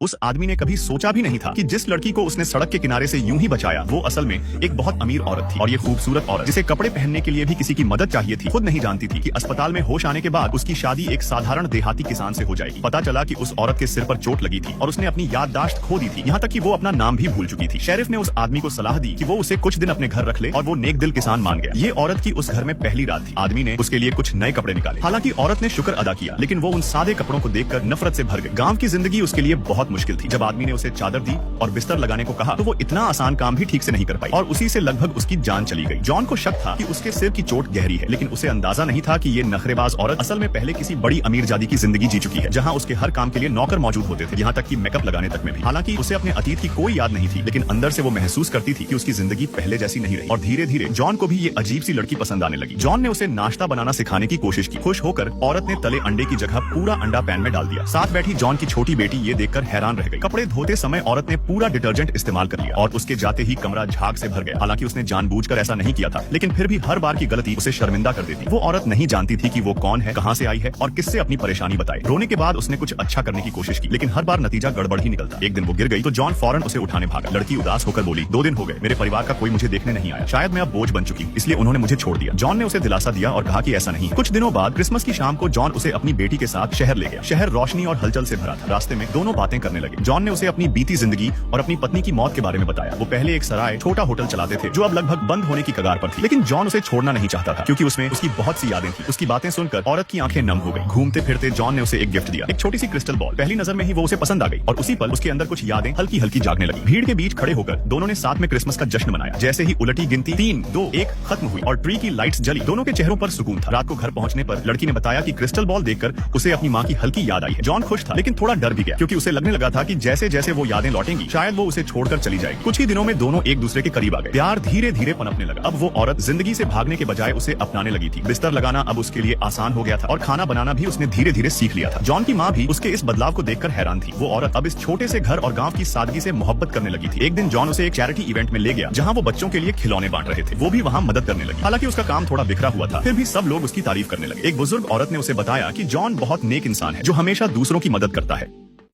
उस आदमी ने कभी सोचा भी नहीं था कि जिस लड़की को उसने सड़क के किनारे से यूं ही बचाया वो असल में एक बहुत अमीर औरत थी। और ये खूबसूरत औरत जिसे कपड़े पहनने के लिए भी किसी की मदद चाहिए थी, खुद नहीं जानती थी कि अस्पताल में होश आने के बाद उसकी शादी एक साधारण देहाती किसान से हो जाएगी। पता चला कि उस औरत के सिर पर चोट लगी थी और उसने अपनी याददाश्त खो दी थी, यहाँ तक कि वो अपना नाम भी भूल चुकी थी। शेरिफ ने उस आदमी को सलाह दी कि वो उसे कुछ दिन अपने घर रख ले और वो नेक दिल किसान मान गया। ये औरत की उस घर में पहली रात थी। आदमी ने उसके लिए कुछ नए कपड़े निकाले। हालांकि औरत ने शुक्र अदा किया, लेकिन वो उन सादे कपड़ों को देखकर नफरत से भर गई। गांव की जिंदगी उसके लिए बहुत मुश्किल थी। जब आदमी ने उसे चादर दी और बिस्तर लगाने को कहा तो वो इतना आसान काम भी ठीक से नहीं कर पाई और उसी से लगभग उसकी जान चली गई। जॉन को शक था कि उसके सिर की चोट गहरी है, लेकिन उसे अंदाजा नहीं था कि ये नखरेबाज औरत असल में पहले किसी बड़ी अमीरजादी की जिंदगी जी चुकी है, जहां उसके हर काम के लिए नौकर मौजूद होते थे, यहाँ तक कि मेकअप लगाने तक में भी। हालांकि उसे अपने अतीत की कोई याद नहीं थी, लेकिन अंदर से वो महसूस करती थी कि उसकी जिंदगी पहले जैसी नहीं रही। और धीरे धीरे जॉन को भी ये अजीब सी लड़की पसंद आने लगी। जॉन ने उसे नाश्ता बनाना सिखाने की कोशिश की। खुश होकर औरत ने तले अंडे की जगह पूरा अंडा पैन में डाल दिया। साथ बैठी जॉन की छोटी बेटी ये देखकर हैरान रह गई। कपड़े धोते समय औरत ने पूरा डिटर्जेंट इस्तेमाल कर लिया और उसके जाते ही कमरा झाग से भर गया। हालांकि उसने जानबूझकर ऐसा नहीं किया था, लेकिन फिर भी हर बार की गलती उसे शर्मिंदा कर देती। वो औरत नहीं जानती थी कि वो कौन है, कहां से आई है और किससे अपनी परेशानी बताए। रोने के बाद उसने कुछ अच्छा करने की कोशिश की, लेकिन हर बार नतीजा गड़बड़ ही निकलता। एक दिन वो गिर गई तो जॉन फौरन उसे उठाने भागा। लड़की उदास होकर बोली, 2 दिन हो गए, मेरे परिवार का कोई मुझे देखने नहीं आया। शायद मैं अब बोझ बन चुकी हूँ, इसलिए उन्होंने मुझे छोड़ दिया। जॉन ने उसे दिलासा दिया और कहा कि ऐसा नहीं। कुछ दिनों बाद क्रिसमस की शाम को जॉन उसे अपनी बेटी के साथ शहर ले गया। शहर रोशनी और हलचल से भरा था। रास्ते में दोनों बातें करने लगे। जॉन ने उसे अपनी बीती जिंदगी और अपनी पत्नी की मौत के बारे में बताया। वो पहले एक सराय छोटा होटल चलाते थे जो अब लगभग बंद होने की कगार पर थी, लेकिन जॉन उसे छोड़ना नहीं चाहता था क्योंकि उसमें उसकी बहुत सी यादें थी। उसकी बातें सुनकर औरत की आंखें नम हो गई। घूमते फिरते जॉन ने उसे एक गिफ्ट दिया, एक छोटी सी क्रिस्टल बॉल। पहली नजर में ही वो उसे पसंद आ गई और उसी पल उसके अंदर कुछ यादें हल्की हल्की जागने लगी। भीड़ के बीच खड़े होकर दोनों ने साथ में क्रिसमस का जश्न मनाया। जैसे ही उलटी गिनती 3, 2, 1 खत्म हुई और ट्री की लाइट्स जली, दोनों के चेहरों पर सुकून था। रात को घर पहुंचने पर लड़की ने बताया कि क्रिस्टल बॉल देखकर उसे अपनी माँ की हल्की याद आई है। जॉन खुश था, लेकिन थोड़ा डर भी गया क्योंकि उसे लगने लगा था कि जैसे जैसे वो यादें लौटेंगी शायद वो उसे छोड़कर चली जाएगी। कुछ ही दिनों में दोनों एक दूसरे के करीब आ गए। प्यार धीरे धीरे पनपने लगा। अब वो औरत जिंदगी से भागने के बजाय उसे अपनाने लगी थी। बिस्तर लगाना अब उसके लिए आसान हो गया था और खाना बनाना भी उसने धीरे धीरे सीख लिया था। जॉन की माँ भी उसके इस बदलाव को देखकर हैरान थी। वो औरत अब इस छोटे से घर और गांव की सादगी से मोहब्बत करने लगी थी। एक दिन जॉन उसे एक चैरिटी इवेंट में ले गया जहां वो बच्चों के लिए खिलौने बांट रहे थे। वो भी वहां मदद करने लगी। हालांकि उसका काम थोड़ा बिखरा हुआ था, फिर भी सब लोग उसकी तारीफ करने लगे। एक बुजुर्ग औरत ने उसे बताया कि जॉन बहुत नेक इंसान है जो हमेशा दूसरों की मदद करता है।